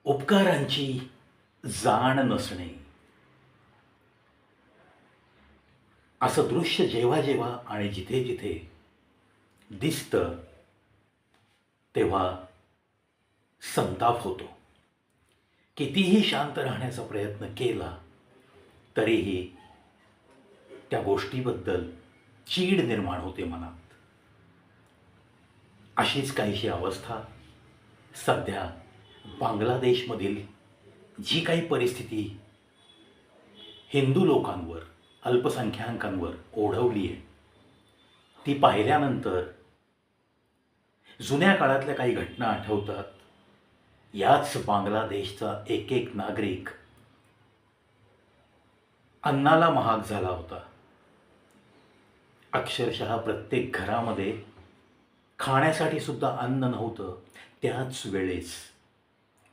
उपकारांची जाण नसणे असं दृश्य जेव्हा जेव्हा आणि जिथे जिथे दिसतं तेव्हा संताप होतो. कितीही शांत राहण्याचा प्रयत्न केला तरीही त्या गोष्टीबद्दल चीड निर्माण होते मनात. अशीच काहीशी अवस्था सध्या बांगलादेशमधील जी काही परिस्थिती हिंदू लोकांवर, अल्पसंख्याकांवर ओढवली आहे ती पाहिल्यानंतर जुन्या काळातल्या काही घटना आठवतात. याच बांगलादेशचा एक एक नागरिक अन्नाला महाग झाला होता. अक्षरशः प्रत्येक घरामध्ये खाण्यासाठी सुद्धा अन्न नव्हतं. त्याच वेळेस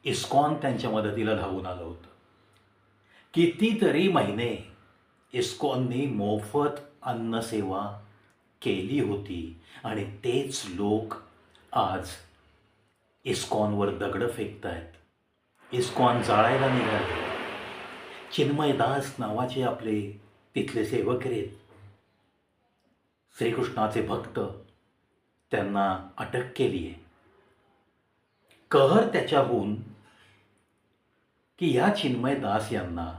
इस्कॉन त्यांच्या मदतीला धावून आलं होतं. कितीतरी महिने इस्कॉननी मोफत अन्नसेवा केली होती आणि तेच लोक आज इस्कॉनवर दगडं फेकतायत. इस्कॉन जाळायला निघाले. चिन्मय दास नावाचे आपले तिथले सेवक आहेत, श्रीकृष्णाचे भक्त, त्यांना अटक केली आहे. कहर त्याच्याहून की या चिन्मय दास यांना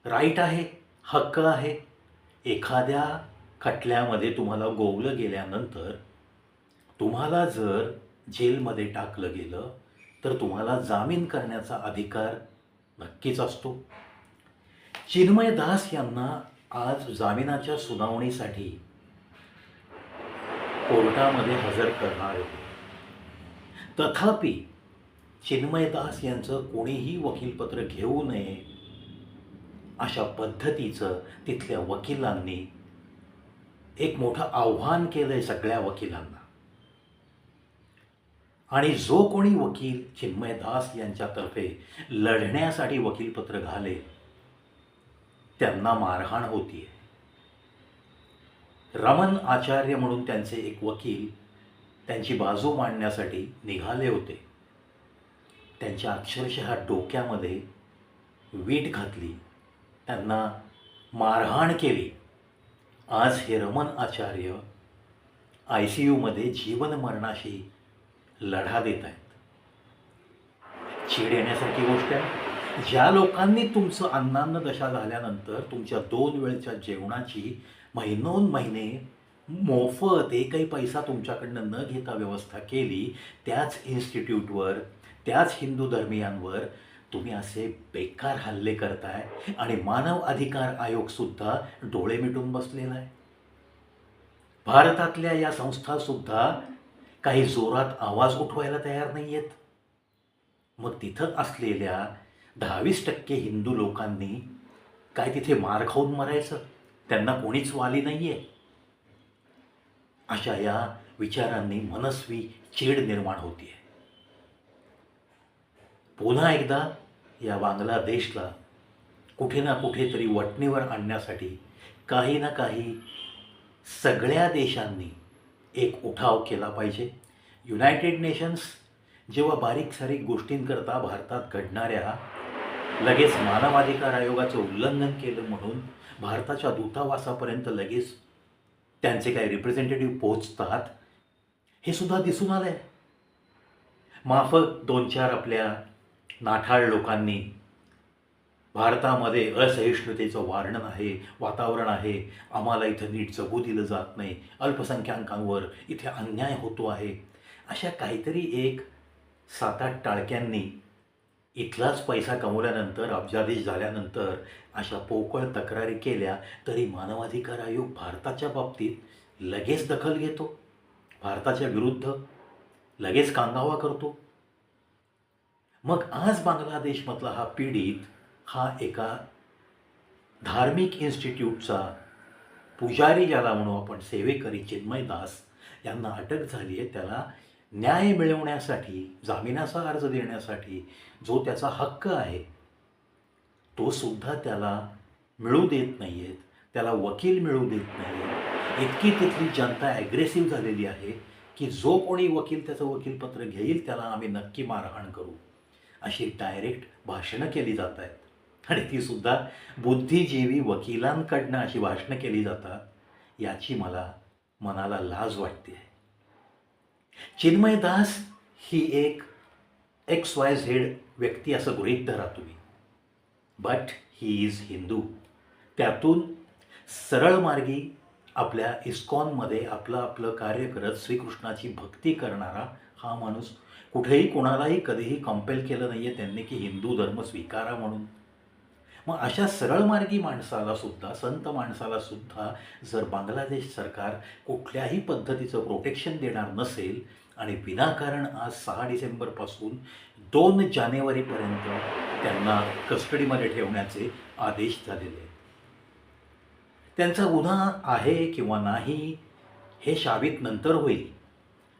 राईट आहे, हक्क आहे. एखाद्या खटल्यामध्ये तुम्हाला गोवलं गेल्यानंतर तुम्हाला जर जेलमध्ये टाकलं गेलं तर तुम्हाला जामीन करण्याचा अधिकार नक्कीच असतो. चिन्मय दास यांना आज जामिनाच्या सुनावणीसाठी कोर्टामध्ये हजर करणार होते. तथापि चिन्मय दास यांचं कोणीही वकीलपत्र घेऊ नये अशा पद्धतीचं तिथल्या वकिलांनी एक मोठं आव्हान केलंय सगळ्या वकिलांना. आणि जो कोणी वकील चिन्मय दास यांच्यातर्फे लढण्यासाठी वकीलपत्र घालेल त्यांना मारहाण होतीये. रमन आचार्य म्हणून त्यांचे एक वकील त्यांची बाजू मांडण्यासाठी निघाले होते. त्यांच्या अक्षरशः डोक्यामध्ये वीट घातली, त्यांना मारहाण केली. आज हे रमन आचार्य ICUमध्ये जीवन मरणाशी लढा देत आहेत. चीड येण्यासारखी गोष्ट आहे. ज्या लोकांनी तुमचं अन्नान्न दशा झाल्यानंतर तुमच्या 2 वेळच्या जेवणाची महिनोन महिने मोफत एकही पैसा तुमच्याकडनं न घेता व्यवस्था केली, त्याच इन्स्टिट्यूटवर, त्याच हिंदू धर्मियांवर तुम्ही असे बेकार हल्ले करताय आणि मानव अधिकार आयोगसुद्धा डोळे मिटून बसलेला आहे. भारतातल्या या संस्थासुद्धा काही जोरात आवाज उठवायला तयार नाही आहेत. मग तिथं असलेल्या 10-20% हिंदू लोकांनी काय तिथे मार खाऊन मरायचं? त्यांना कोणीच वाली नाही आहे. अशा या विचारांनी मनस्वी चीड निर्माण होती आहे. पुन्हा एकदा या बांगलादेशला कुठे ना कुठेतरी वटणीवर आणण्यासाठी काही ना काही सगळ्या देशांनी एक उठाव केला पाहिजे. युनायटेड नेशन्स जेव्हा बारीक सारीक गोष्टींकरता भारतात घडणाऱ्या लगेच मानवाधिकार आयोगाचं उल्लंघन केलं म्हणून भारताच्या दूतावासापर्यंत लगेच त्यांचे काही रिप्रेझेंटेटिव्ह पोहोचतात, हे सुद्धा दिसून आलं आहे. माफक 2-4 आपल्या नाठाळ लोकांनी भारतामध्ये असहिष्णुतेचं वातावरण आहे, आम्हाला इथं नीट जगू दिलं जात नाही, अल्पसंख्याकांवर इथे अन्याय होतो आहे, अशा काहीतरी एक 7-8 टाळक्यांनी इथलाच पैसा कमवल्यानंतर, अब्जाधीश झाल्यानंतर अशा पोकळ तक्रारी केल्या तरी मानवाधिकार आयोग भारताच्या बाबतीत लगेच दखल घेतो, भारताच्या विरुद्ध लगेच कांगावा करतो. मग आज बांगलादेशमधला हा पीडित हा एका धार्मिक इन्स्टिट्यूटचा पुजारी, ज्याला म्हणू आपण सेवेकरी, चिन्मय दास यांना अटक झाली आहे. त्याला न्याय मिळवण्यासाठी, जामिनाचा अर्ज देण्यासाठी जो त्याचा हक्क आहे तो सुद्धा त्याला मिळू देत नाही आहेत, त्याला वकील मिळू देत नाही आहेत. इतकी तिथली जनता ॲग्रेसिव्ह झालेली आहे की जो कोणी वकील त्याचं वकीलपत्र घेईल त्याला आम्ही नक्की मारहाण करू, अशी डायरेक्ट भाषणं केली जात आहेत आणि तीसुद्धा बुद्धिजीवी वकिलांकडनं अशी भाषणं केली जातात, याची मला मनाला लाज वाटते आहे. चिन्मय दास ही एक XYZ व्यक्ती असं गृहीत धरा तुम्ही, बट ही इज हिंदू. त्यातून सरळ मार्गी आपल्या इस्कॉनमध्ये आपलं आपलं कार्य करत श्रीकृष्णाची भक्ती करणारा हा माणूस कुठेही कोणालाही कधीही कंपेल केलं नाही आहे त्यांनी की हिंदू धर्म स्वीकारा म्हणून. मग अशा सरळमार्गी माणसालासुद्धा, संत माणसालासुद्धा जर बांगलादेश सरकार कुठल्याही पद्धतीचं प्रोटेक्शन देणार नसेल आणि विनाकारण आज 6 डिसेंबरपासून 2 जानेवारीपर्यंत त्यांना कस्टडीमध्ये ठेवण्याचे आदेश झालेले आहेत. त्यांचा गुन्हा आहे किंवा नाही हे साबित नंतर होईल,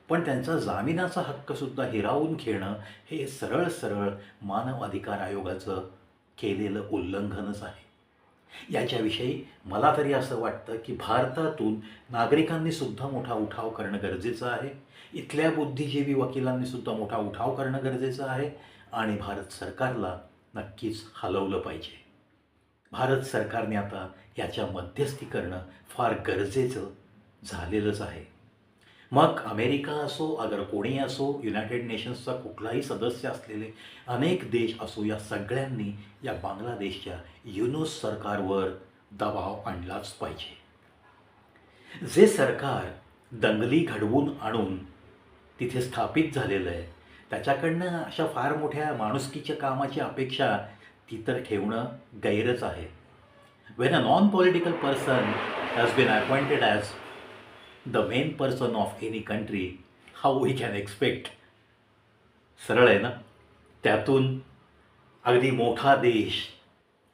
पण त्यांचा जामिनाचा हक्कसुद्धा हिरावून घेणं हे सरळ सरळ मानव अधिकार आयोगाचं केलेलं उल्लंघनच आहे. याच्याविषयी मला तरी असं वाटतं की भारतातून नागरिकांनीसुद्धा मोठा उठाव करणं गरजेचं आहे, इथल्या बुद्धिजीवी वकिलांनीसुद्धा मोठा उठाव करणं गरजेचं आहे आणि भारत सरकारला नक्कीच हलवलं पाहिजे. भारत सरकारने आता याच्या मध्यस्थी करणं फार गरजेचं झालेलंच आहे. मग अमेरिका असो, अगर कोणी असो, युनायटेड नेशन्सचा कुठलाही सदस्य असलेले अनेक देश असो, या सगळ्यांनी या बांगलादेशच्या युनूस सरकारवर दबाव आणलाच पाहिजे. जे सरकार दंगली घडवून आणून तिथे स्थापित झालेलं आहे त्याच्याकडनं अशा फार मोठ्या माणुसकीच्या कामाची अपेक्षा ती तर ठेवणं गैरच आहे. When a non political person has been appointed as the main person of any country, how we can expect. सरळ आहे ना. त्यातून अगदी मोठा देश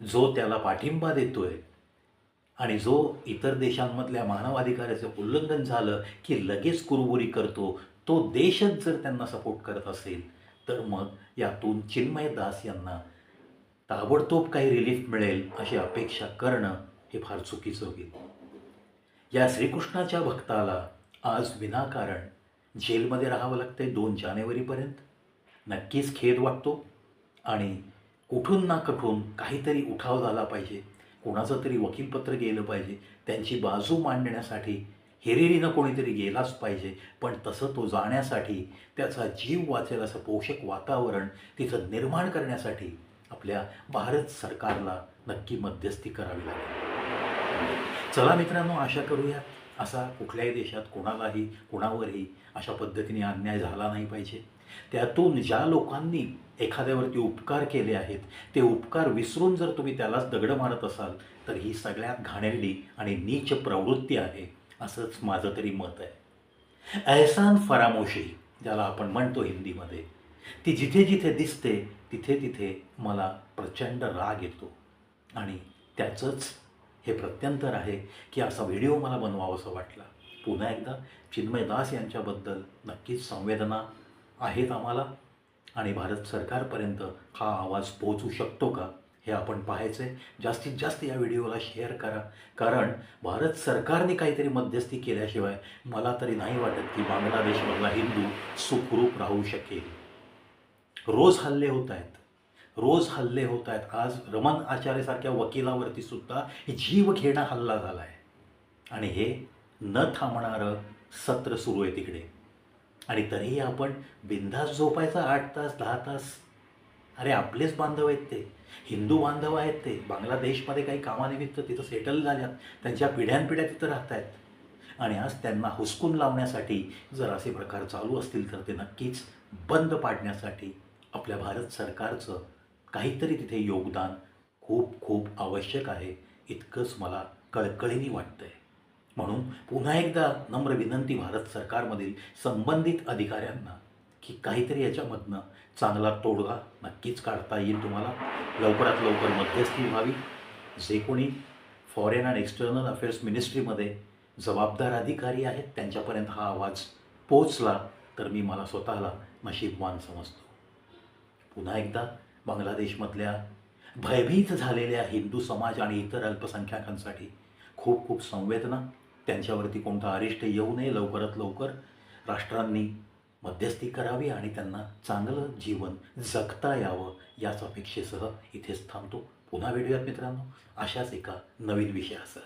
जो त्याला पाठिंबा देतो आहे आणि जो इतर देशांमधल्या मानवाधिकाराचं उल्लंघन झालं की लगेच कुरबुरी करतो, तो देशच जर त्यांना सपोर्ट करत असेल तर मग यातून चिन्मय दास यांना ताबडतोब काही रिलीफ मिळेल अशी अपेक्षा करणं हे फार चुकीचं होईल. या श्रीकृष्णाच्या भक्ताला आज विनाकारण जेलमध्ये राहावं लागतं आहे 2 जानेवारीपर्यंत. नक्कीच खेद वाटतो आणि कुठून ना कुठून काहीतरी उठाव झाला पाहिजे, कोणाचं तरी वकीलपत्र गेलं पाहिजे, त्यांची बाजू मांडण्यासाठी हिरिरीनं कोणीतरी गेलाच पाहिजे. पण तसं तो जाण्यासाठी त्याचा जीव वाचेल असं पोषक वातावरण तिथं निर्माण करण्यासाठी आपल्या भारत सरकारला नक्की मध्यस्थी करावी लागेल. चला मित्रांनो, आशा करूया असा कुठल्याही देशात कोणालाही कोणावरही अशा पद्धतीने अन्याय झाला नाही पाहिजे. त्यातून ज्या लोकांनी एखाद्यावरती उपकार केले आहेत ते उपकार विसरून जर तुम्ही त्यालाच दगडं मारत असाल तर ही सगळ्यात घाणेरडी आणि नीच प्रवृत्ती आहे असंच माझं तरी मत आहे. एहसान फरामोशी ज्याला आपण म्हणतो हिंदीमध्ये, ती जिथे जिथे दिसते तिथे तिथे मला प्रचंड राग येतो आणि त्याचंच हे प्रत्यंतर आहे की असा व्हिडिओ मला बनवावासा वाटला. पुन्हा एकदा चिन्मय दास यांच्याबद्दल नक्कीच संवेदना आहेत आम्हाला आणि भारत सरकारपर्यंत हा आवाज पोहोचू शकतो का हे आपण पाहायचं आहे. जास्तीत जास्त या व्हिडिओला शेअर करा, कारण भारत सरकारने काहीतरी मध्यस्थी केल्याशिवाय मला तरी नाही वाटत की बांगलादेशमधला हिंदू सुखरूप राहू शकेल. रोज हल्ले होत आहेत, रोज हल्ले होत आहेत. आज रमन आचार्यसारख्या वकिलावरती सुद्धा जीव घेणा हल्ला झाला आहे आणि हे न थांबणारं सत्र सुरू आहे तिकडे. आणि तरीही आपण बिनधास्त झोपायचा 8 तास 10 तास. अरे आपलेच बांधव आहेत ते, हिंदू बांधव आहेत ते, बांगलादेशमध्ये काही कामानिमित्त तिथं सेटल झाल्यात, त्यांच्या पिढ्यानपिढ्या तिथं राहत आहेत आणि आज त्यांना हुसकून लावण्यासाठी जर असे प्रकार चालू असतील तर ते नक्कीच बंद पाडण्यासाठी आपल्या भारत सरकारचं काहीतरी तिथे योगदान खूप खूप आवश्यक आहे, इतकंच मला कळकळीने वाटतं आहे. म्हणून पुन्हा एकदा नम्र विनंती भारत सरकारमधील संबंधित अधिकाऱ्यांना की काहीतरी याच्यामधनं चांगला तोडगा नक्कीच काढता येईल. तुम्हाला लवकरात लवकर मध्यस्थी व्हावी. जे कोणी फॉरेन अँड एक्सटर्नल अफेअर्स मिनिस्ट्रीमध्ये जबाबदार अधिकारी आहेत त्यांच्यापर्यंत हा आवाज पोचला तर मी मला स्वतःला नशीबवान समजतो. पुन्हा एकदा बांगलादेशमधल्या भयभीत झालेल्या हिंदू समाज आणि इतर अल्पसंख्याकांसाठी खूप खूप संवेदना. त्यांच्यावरती कोणता अरिष्ट येऊ नये, लवकरात लवकर राष्ट्रांनी मध्यस्थी करावी आणि त्यांना चांगलं जीवन जगता यावं याच अपेक्षेसह इथेच थांबतो. पुन्हा भेटूयात मित्रांनो अशाच एका नवीन विषयासह.